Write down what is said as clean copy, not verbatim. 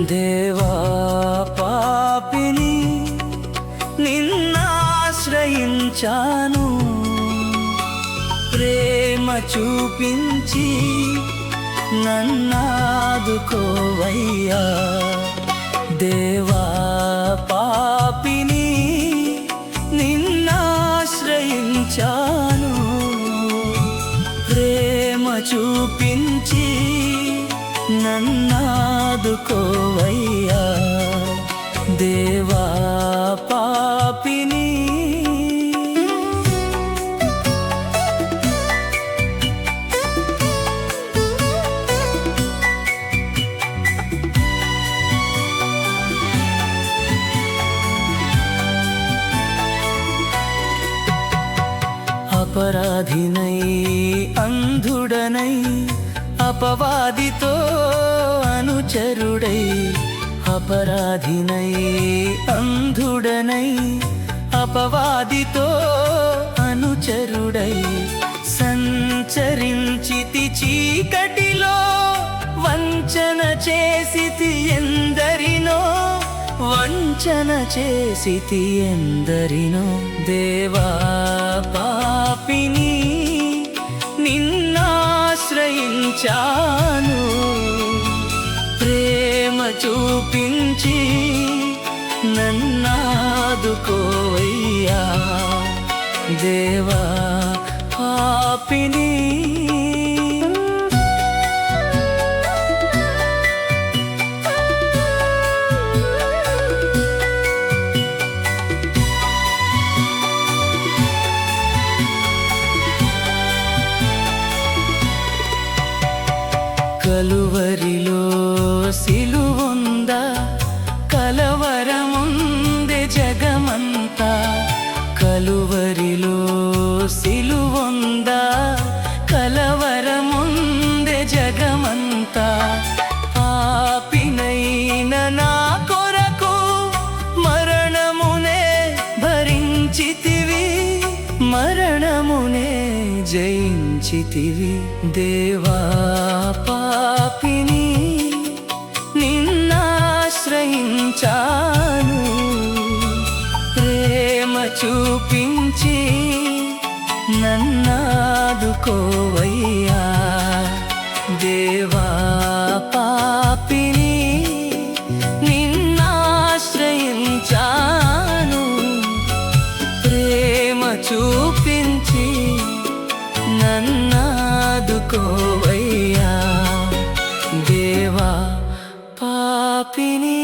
దేవా పాపిని నిన్నాశ్రయించాను, ప్రేమ చూపించి నన్నాదుకోవయ్యా. దేవా పాపిని నిన్నాశ్రయించాను, ప్రేమ చూపించి నన్నాదుకోవయ్యా. దేవా పాపిని అపరాధినై అంధుడనై అపవాదితో అనుచరుడై, అపరాధినై అంధుడనై అపవాదితో అనుచరుడై, సంచరించితి చీకటిలో వంచన చేసితి ఎందరినో, వంచన చేసితి ఎందరినో. దేవా పాపిని నిన్నాశ్రయించాను, ప్రేమ చూపించి నన్నాదుకోవయ్యా. దేవా పాపిని కలువరిలో సిలువుందా, కలవరముందే జగమంతా. కలువరిలో సిలువుందా, కలవరముందే జగమంతా. పాపినైన నా కొరకు మరణమునే భరించితివి, మరణమునే జయించితివి. దేవా పాపిని నిన్నాశ్రయించాను, ప్రేమ చూపించి నన్నాదుకోవయ్యా. దేవా పాపిని నిన్నాశ్రయించాను, ప్రేమ చూపించి నన్నాదుకోవయ్యా. దేవా పాపిని